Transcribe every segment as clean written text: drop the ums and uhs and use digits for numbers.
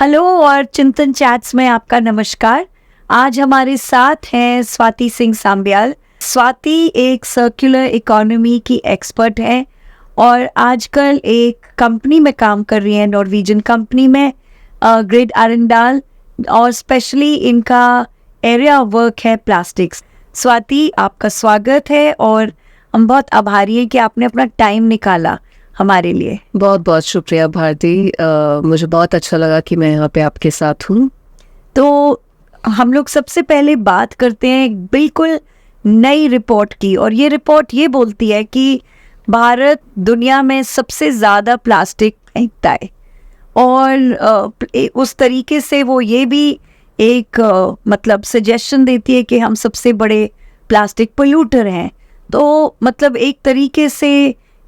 Hello और चिंतन chats में आपका नमस्कार। आज हमारे साथ हैं स्वाति सिंह सांबियाल। स्वाति एक सर्कुलर इकोनॉमी की एक्सपर्ट है और आजकल एक कंपनी में काम कर रही है, नॉर्वेजियन कंपनी में, ग्रिड आरंडाल, और स्पेशली इनका एरिया ऑफ वर्क है प्लास्टिक्स। स्वाति, आपका स्वागत है और हम बहुत आभारी हैं कि आपने अपना टाइम निकाला हमारे लिए। बहुत बहुत शुक्रिया भारती। मुझे बहुत अच्छा लगा कि मैं यहाँ पे आपके साथ हूँ। तो हम लोग सबसे पहले बात करते हैं एक बिल्कुल नई रिपोर्ट की, और ये रिपोर्ट ये बोलती है कि भारत दुनिया में सबसे ज़्यादा प्लास्टिक फेंकता है, और उस तरीके से वो ये भी एक मतलब सजेशन देती है कि हम सबसे बड़े प्लास्टिक पोल्यूटर हैं। तो मतलब एक तरीके से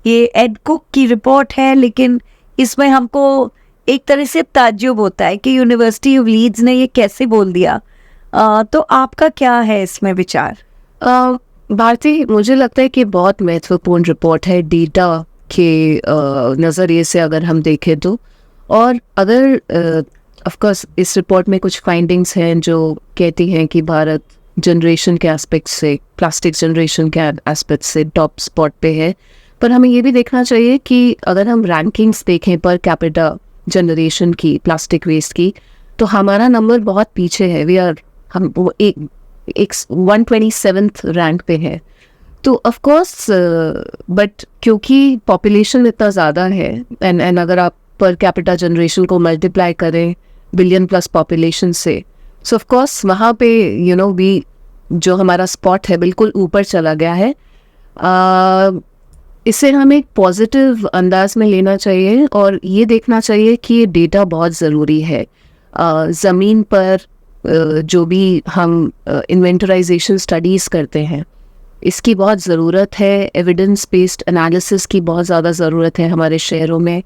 ये एड कुक की रिपोर्ट है, लेकिन इसमें हमको एक तरह से ताज्जुब होता है कि यूनिवर्सिटी ऑफ लीड्स ने ये कैसे बोल दिया। तो आपका क्या है इसमें विचार? भारती, मुझे लगता है कि बहुत महत्वपूर्ण रिपोर्ट है डेटा के नज़रिए से अगर हम देखें तो। और अगर ऑफ कोर्स इस रिपोर्ट में कुछ फाइंडिंग्स हैं जो कहती हैं कि भारत जनरेशन के एस्पेक्ट से, प्लास्टिक जनरेशन के एस्पेक्ट से टॉप स्पॉट पे है। पर हमें ये भी देखना चाहिए कि अगर हम रैंकिंग्स देखें पर कैपिटा जनरेशन की प्लास्टिक वेस्ट की, तो हमारा नंबर बहुत पीछे है। हम वो एक 127th रैंक पे है। तो ऑफ कोर्स बट क्योंकि पॉपुलेशन इतना ज़्यादा है एंड अगर आप पर कैपिटा जनरेशन को मल्टीप्लाई करें बिलियन प्लस पॉपुलेशन से, सो ऑफ कोर्स वहाँ पे भी जो हमारा स्पॉट है बिल्कुल ऊपर चला गया है। इसे हमें एक पॉजिटिव अंदाज में लेना चाहिए और ये देखना चाहिए कि ये डेटा बहुत ज़रूरी है। ज़मीन पर जो भी हम इन्वेंटराइजेशन स्टडीज़ करते हैं, इसकी बहुत ज़रूरत है। एविडेंस बेस्ड एनालिसिस की बहुत ज़्यादा ज़रूरत है हमारे शहरों में।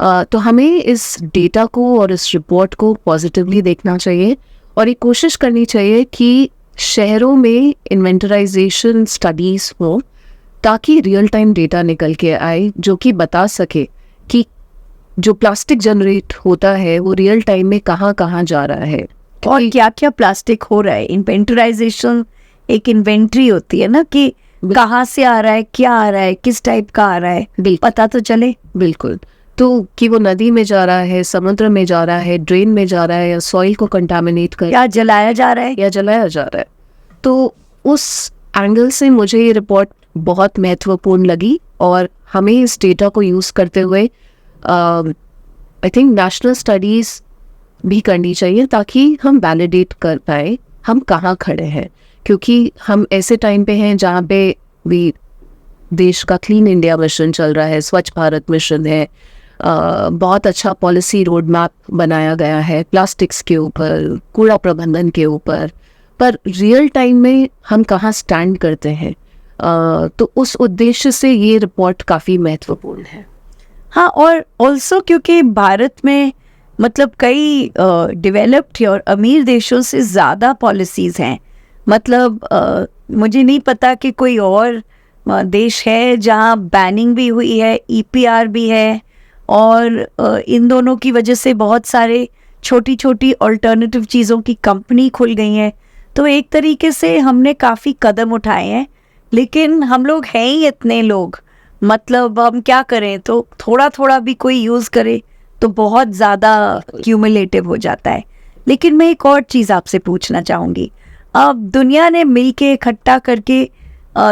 तो हमें इस डेटा को और इस रिपोर्ट को पॉजिटिवली देखना चाहिए और ये कोशिश करनी चाहिए कि शहरों में इन्वेंटराइजेशन स्टडीज़ हो ताकि रियल टाइम डेटा निकल के आए जो कि बता सके कि जो प्लास्टिक जनरेट होता है वो रियल टाइम में कहाँ कहाँ जा रहा है और क्या क्या प्लास्टिक हो रहा है। इन्वेंटराइजेशन एक इन्वेंट्री होती है ना, कि कहाँ से आ रहा है, क्या आ रहा है, किस टाइप का आ रहा है, पता तो चले। बिल्कुल। तो कि वो नदी में जा रहा है, समुद्र में जा रहा है, ड्रेन में जा रहा है, या सॉइल को कंटामिनेट कर, या जलाया जा रहा है। तो उस एंगल से मुझे ये रिपोर्ट बहुत महत्वपूर्ण लगी और हमें इस डेटा को यूज़ करते हुए आई थिंक नेशनल स्टडीज़ भी करनी चाहिए ताकि हम वैलिडेट कर पाए हम कहाँ खड़े हैं। क्योंकि हम ऐसे टाइम पे हैं जहाँ पे भी देश का क्लीन इंडिया मिशन चल रहा है, स्वच्छ भारत मिशन है, बहुत अच्छा पॉलिसी रोड मैप बनाया गया है प्लास्टिक्स के ऊपर, कूड़ा प्रबंधन के ऊपर, पर रियल टाइम में हम कहाँ स्टैंड करते हैं। तो उस उद्देश्य से ये रिपोर्ट काफ़ी महत्वपूर्ण है। हाँ, और ऑल्सो क्योंकि भारत में मतलब कई डेवलप्ड और अमीर देशों से ज़्यादा पॉलिसीज़ हैं। मतलब मुझे नहीं पता कि कोई और देश है जहाँ बैनिंग भी हुई है, EPR भी है, और इन दोनों की वजह से बहुत सारे छोटी छोटी अल्टरनेटिव चीज़ों की कंपनी खुल गई हैं। तो एक तरीके से हमने काफ़ी कदम उठाए हैं, लेकिन हम लोग हैं ही इतने लोग, मतलब हम क्या करें। तो थोड़ा थोड़ा भी कोई यूज़ करे तो बहुत ज़्यादा क्यूमुलेटिव हो जाता है। लेकिन मैं एक और चीज़ आपसे पूछना चाहूँगी। अब दुनिया ने मिलके इकट्ठा करके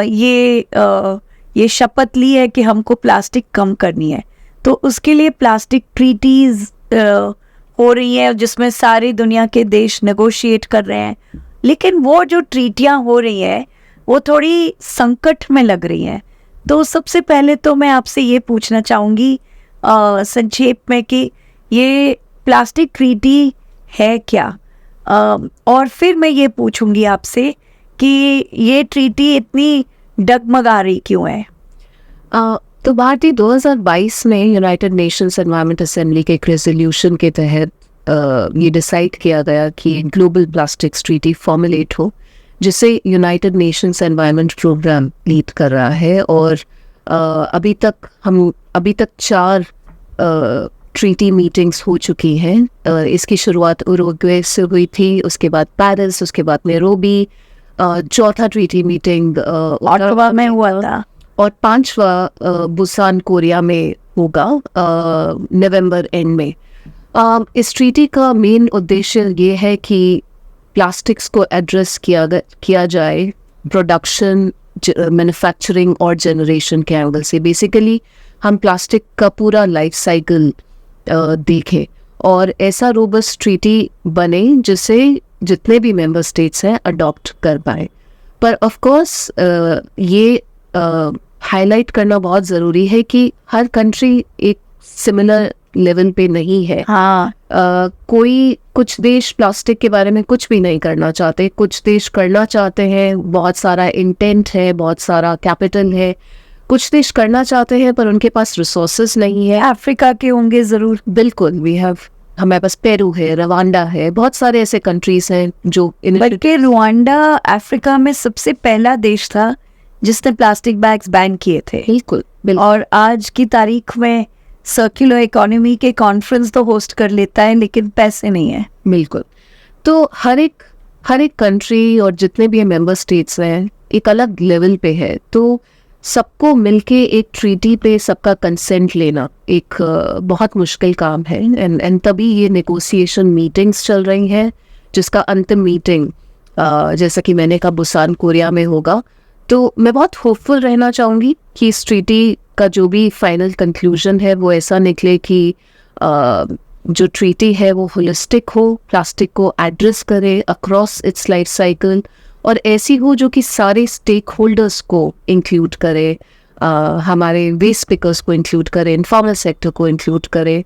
ये शपथ ली है कि हमको प्लास्टिक कम करनी है। तो उसके लिए प्लास्टिक ट्रीटीज़ हो रही है जिसमें सारी दुनिया के देश नेगोशिएट कर रहे हैं। लेकिन वो जो ट्रीटियाँ हो रही हैं वो थोड़ी संकट में लग रही हैं। तो सबसे पहले तो मैं आपसे ये पूछना चाहूँगी संक्षेप में कि ये प्लास्टिक ट्रीटी है क्या, और फिर मैं ये पूछूंगी आपसे कि ये ट्रीटी इतनी डगमगा रही क्यों है। तो भारतीय 2022 में यूनाइटेड नेशंस एनवायरनमेंट असेंबली के एक रेजोल्यूशन के तहत ये डिसाइड किया गया कि ग्लोबल प्लास्टिक्स ट्रीटी फॉर्मुलेट हो, जिसे United Nations Environment Programme lead कर रहा है। और अभी तक 4 ट्रीटी मीटिंग्स हो चुकी हैं। इसकी शुरुआत उरुग्वे से हुई थी, उसके बाद पेरिस, उसके बाद नैरोबी, चौथा ट्रीटी मीटिंग ऑटवा में हुआ था और पांचवा बुसान कोरिया में होगा नवंबर एंड में। इस ट्रीटी का मेन उद्देश्य ये है कि प्लास्टिक्स को एड्रेस किया जाए प्रोडक्शन, मैन्युफैक्चरिंग और जनरेशन के एंगल से। बेसिकली हम प्लास्टिक का पूरा लाइफ साइकिल देखें और ऐसा रोबस्ट ट्रीटी बने जिसे जितने भी मेंबर स्टेट्स हैं अडॉप्ट कर पाए। पर ऑफ कोर्स ये हाईलाइट करना बहुत ज़रूरी है कि हर कंट्री एक सिमिलर लेवल पे नहीं है। हाँ कोई कुछ देश प्लास्टिक के बारे में कुछ भी नहीं करना चाहते, कुछ देश करना चाहते हैं, बहुत सारा इंटेंट है, बहुत सारा कैपिटल है। कुछ देश करना चाहते हैं पर उनके पास रिसोर्सेज नहीं है। अफ्रीका के होंगे जरूर। बिल्कुल, हमारे पास पेरू है, रवांडा है, बहुत सारे ऐसे कंट्रीज हैं जो बल्कि रुवांडा अफ्रीका में सबसे पहला देश था जिसने प्लास्टिक बैग्स बैन किए थे। बिल्कुल। और आज की तारीख में सर्कुलर इकोनॉमी के कॉन्फ्रेंस तो होस्ट कर लेता है लेकिन पैसे नहीं है। बिल्कुल। तो हर एक कंट्री और जितने भी मेंबर स्टेट्स हैं एक अलग लेवल पे है, तो सबको मिलके एक ट्रीटी पे सबका कंसेंट लेना एक बहुत मुश्किल काम है। एंड तभी ये नेगोशिएशन मीटिंग्स चल रही हैं, जिसका अंतिम मीटिंग जैसा कि मैंने कहा बुसान कोरिया में होगा। तो मैं बहुत होपफुल रहना चाहूँगी कि इस ट्रीटी का जो भी फाइनल कंक्लूजन है वो ऐसा निकले कि जो ट्रीटी है वो होलिस्टिक हो, प्लास्टिक को एड्रेस करे अक्रॉस इट्स लाइफ साइकिल, और ऐसी हो जो कि सारे स्टेक होल्डर्स को इंक्लूड करे, हमारे वेस्ट पिकर्स को इंक्लूड करे, इनफॉर्मल सेक्टर को इंक्लूड करे,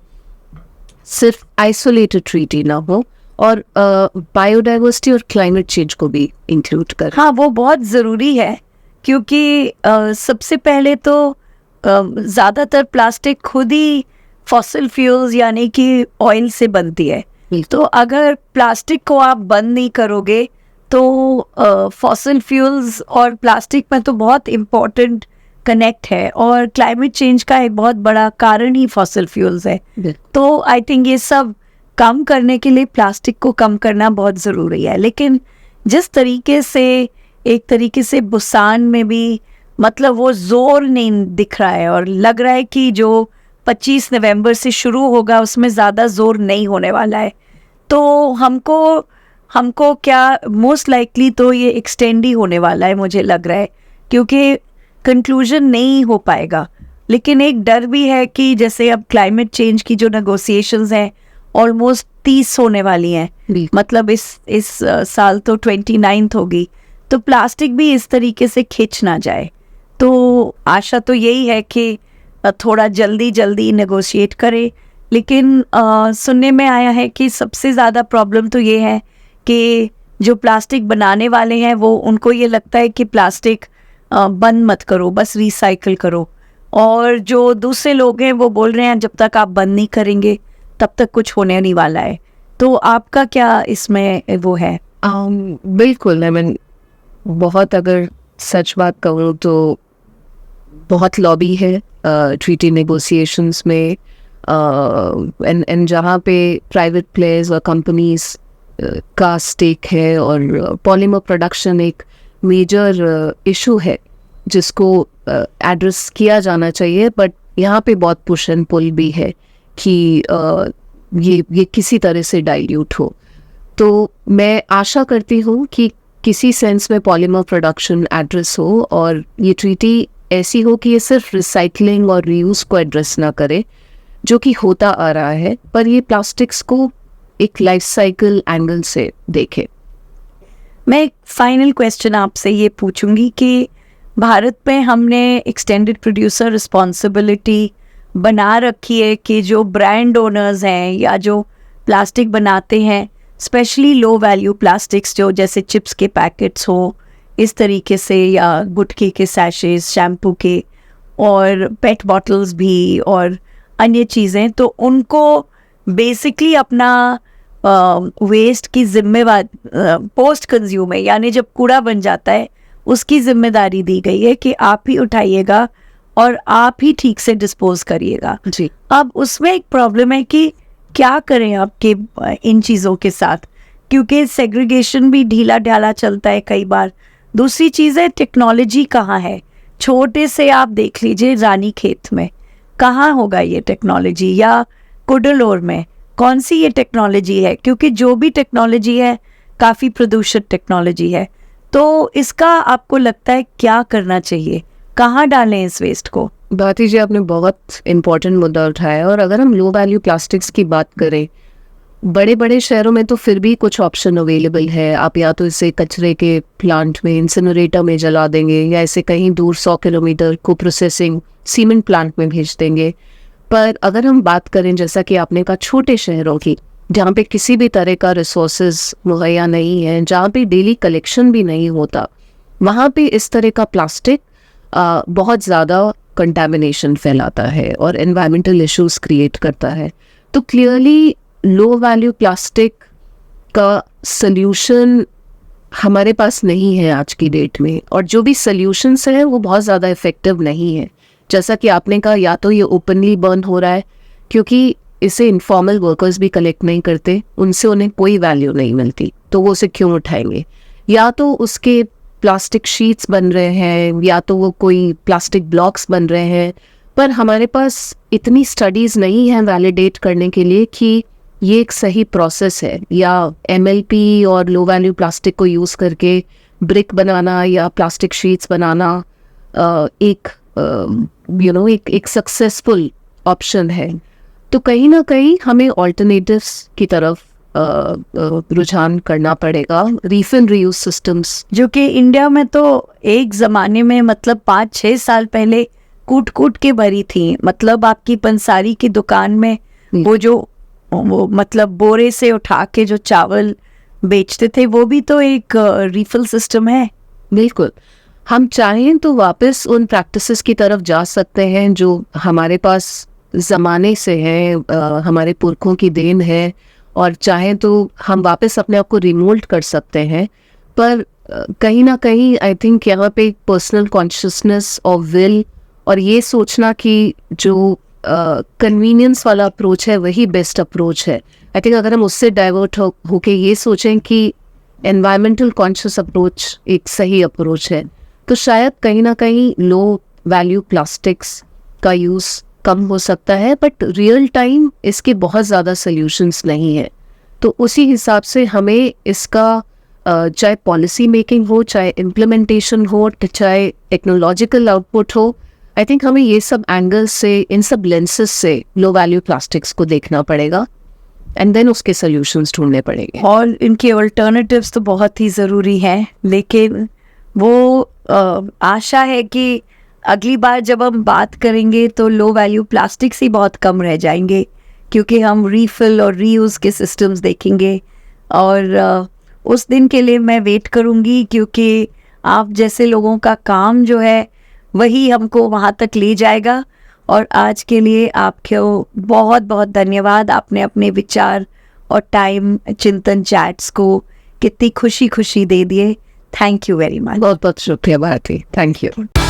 सिर्फ आइसोलेटेड ट्रीटी ना हो, और बायोडाइवर्सिटी और क्लाइमेट चेंज को भी इंक्लूड करे। हाँ, वो बहुत ज़रूरी है क्योंकि सबसे पहले तो ज़्यादातर प्लास्टिक खुद ही फॉसिल फ्यूल्स यानी कि ऑयल से बनती है। तो अगर प्लास्टिक को आप बंद नहीं करोगे तो फॉसिल फ्यूल्स और प्लास्टिक में तो बहुत इम्पोर्टेंट कनेक्ट है, और क्लाइमेट चेंज का एक बहुत बड़ा कारण ही फॉसिल फ्यूल्स है। तो आई थिंक ये सब कम करने के लिए प्लास्टिक को कम करना बहुत ज़रूरी है। लेकिन जिस तरीके से एक तरीके से बुसान में भी मतलब वो जोर नहीं दिख रहा है, और लग रहा है कि जो 25 नवंबर से शुरू होगा उसमें ज़्यादा जोर नहीं होने वाला है। तो हमको क्या मोस्ट लाइकली तो ये एक्सटेंड ही होने वाला है मुझे लग रहा है, क्योंकि कंक्लूजन नहीं हो पाएगा। लेकिन एक डर भी है कि जैसे अब क्लाइमेट चेंज की जो नेगोशिएशंस हैं ऑलमोस्ट 30 होने वाली हैं, मतलब इस साल तो 29 होगी, तो प्लास्टिक भी इस तरीके से खिंच ना जाए। तो आशा तो यही है कि थोड़ा जल्दी नेगोशिएट करे। लेकिन सुनने में आया है कि सबसे ज़्यादा प्रॉब्लम तो ये है कि जो प्लास्टिक बनाने वाले हैं वो उनको ये लगता है कि प्लास्टिक बंद मत करो, बस रिसाइकिल करो, और जो दूसरे लोग हैं वो बोल रहे हैं जब तक आप बंद नहीं करेंगे तब तक कुछ होने नहीं वाला है। तो आपका क्या इसमें वो है? बिल्कुल, बहुत अगर सच बात कहूँ तो बहुत लॉबी है ट्रीटी नेगोशिएशंस में, एंड जहाँ पे प्राइवेट प्लेयर्स और कंपनीज का स्टेक है, और पॉलीमर प्रोडक्शन एक मेजर इशू है जिसको एड्रेस किया जाना चाहिए। बट यहाँ पे बहुत पुश एंड पुल भी है कि ये किसी तरह से डाइल्यूट हो। तो मैं आशा करती हूँ कि किसी सेंस में पॉलीमर प्रोडक्शन एड्रेस हो, और ये ट्रीटी ऐसी हो कि ये सिर्फ रिसाइकलिंग और रीयूज को एड्रेस ना करे जो कि होता आ रहा है, पर ये प्लास्टिक्स को एक लाइफ साइकिल एंगल से देखे। मैं एक फाइनल क्वेश्चन आपसे ये पूछूंगी कि भारत में हमने एक्सटेंडेड प्रोड्यूसर रिस्पॉन्सिबिलिटी बना रखी है कि जो ब्रांड ओनर्स हैं या जो प्लास्टिक बनाते हैं, स्पेशली लो वैल्यू प्लास्टिक्स जो जैसे चिप्स के पैकेट्स हो इस तरीके से, या गुटखे के सैशेस, शैम्पू के, और पेट बॉटल्स भी और अन्य चीज़ें, तो उनको बेसिकली अपना वेस्ट की जिम्मेवार पोस्ट कंज्यूमर यानी जब कूड़ा बन जाता है उसकी जिम्मेदारी दी गई है कि आप ही उठाइएगा और आप ही ठीक से डिस्पोज करिएगा। जी। अब उसमें एक प्रॉब्लम है कि क्या करें आपके इन चीज़ों के साथ, क्योंकि सेग्रीगेशन भी ढीला ढाला चलता है कई बार। दूसरी चीज़ है टेक्नोलॉजी कहाँ है। छोटे से आप देख लीजिए रानी खेत में कहाँ होगा ये टेक्नोलॉजी, या कुडलोर में कौन सी ये टेक्नोलॉजी है, क्योंकि जो भी टेक्नोलॉजी है काफ़ी प्रदूषित टेक्नोलॉजी है। तो इसका आपको लगता है क्या करना चाहिए, कहाँ डालें इस वेस्ट को? भारती जी, आपने बहुत इम्पोर्टेंट मुद्दा उठाया। और अगर हम लो वैल्यू प्लास्टिक्स की बात करें, बड़े बड़े शहरों में तो फिर भी कुछ ऑप्शन अवेलेबल है। आप या तो इसे कचरे के प्लांट में, इंसिनरेटर में जला देंगे, या इसे कहीं दूर 100 किलोमीटर को प्रोसेसिंग सीमेंट प्लांट में भेज देंगे। पर अगर हम बात करें, जैसा कि आपने कहा, छोटे शहरों की, जहाँ पे किसी भी तरह का रिसोर्सेज मुहैया नहीं है, जहाँ पे डेली कलेक्शन भी नहीं होता, वहाँ पे इस तरह का प्लास्टिक बहुत ज़्यादा कंटामिनेशन फैलाता है और एनवायरमेंटल इश्यूज क्रिएट करता है। तो क्लियरली लो वैल्यू प्लास्टिक का सल्यूशन हमारे पास नहीं है आज की डेट में, और जो भी सल्यूशंस हैं वो बहुत ज़्यादा इफ़ेक्टिव नहीं है। जैसा कि आपने कहा, या तो ये ओपनली बर्न हो रहा है क्योंकि इसे इनफॉर्मल वर्कर्स भी कलेक्ट नहीं करते, उनसे उन्हें कोई वैल्यू नहीं मिलती, तो वो उसे क्यों उठाएंगे, या तो उसके प्लास्टिक शीट्स बन रहे हैं, या तो वो कोई प्लास्टिक ब्लॉक्स बन रहे हैं। पर हमारे पास इतनी स्टडीज़ नहीं हैं वैलिडेट करने के लिए कि ये एक सही प्रोसेस है, या MLP और लो वैल्यू प्लास्टिक को यूज़ करके ब्रिक बनाना या प्लास्टिक शीट्स बनाना एक सक्सेसफुल ऑप्शन है। तो कहीं ना कहीं हमें ऑल्टरनेटिव्स की तरफ रुझान करना पड़ेगा, रीफिल रीयूज सिस्टम्स, जो कि इंडिया में तो एक ज़माने में मतलब 5-6 साल पहले कूट कूट के भरी थी। मतलब आपकी पंसारी की दुकान में वो मतलब बोरे से उठा के जो चावल बेचते थे, वो भी तो एक रीफिल सिस्टम है। बिल्कुल, हम चाहें तो वापस उन प्रैक्टिसेस की तरफ जा सकते हैं जो हमारे पास ज़माने से हैं, हमारे पुरखों की देन है, और चाहें तो हम वापस अपने आप को रिमोल्ड कर सकते हैं। पर कहीं ना कहीं आई थिंक यहाँ पे पर्सनल कॉन्शियसनेस और विल, और ये सोचना कि जो कन्वीनियंस वाला अप्रोच है वही बेस्ट अप्रोच है। आई थिंक अगर हम उससे डाइवर्ट होके ये सोचें कि एनवायरमेंटल कॉन्शियस अप्रोच एक सही अप्रोच है, तो शायद कहीं ना कहीं लो वैल्यू प्लास्टिक्स का यूज़ कम हो सकता है। बट रियल टाइम इसके बहुत ज़्यादा सल्यूशंस नहीं है। तो उसी हिसाब से हमें इसका चाहे पॉलिसी मेकिंग हो, चाहे इम्प्लीमेंटेशन हो, चाहे टेक्नोलॉजिकल आउटपुट हो, आई थिंक हमें ये सब एंगल्स से, इन सब लेंसेज से लो वैल्यू प्लास्टिक्स को देखना पड़ेगा, एंड देन उसके सॉल्यूशंस ढूंढने पड़ेंगे। और इनके अल्टरनेटिव्स तो बहुत ही ज़रूरी हैं, लेकिन वो आशा है कि अगली बार जब हम बात करेंगे तो लो वैल्यू प्लास्टिक्स ही बहुत कम रह जाएंगे, क्योंकि हम रीफिल और रीयूज़ के सिस्टम्स देखेंगे। और उस दिन के लिए मैं वेट करूंगी, क्योंकि आप जैसे लोगों का काम जो है वही हमको वहाँ तक ले जाएगा। और आज के लिए आपको बहुत बहुत धन्यवाद। आपने अपने विचार और टाइम चिंतन चैट्स को कितनी खुशी खुशी दे दिए। Thank you very much. बहुत बहुत शुक्रिया भारती, थैंक यू।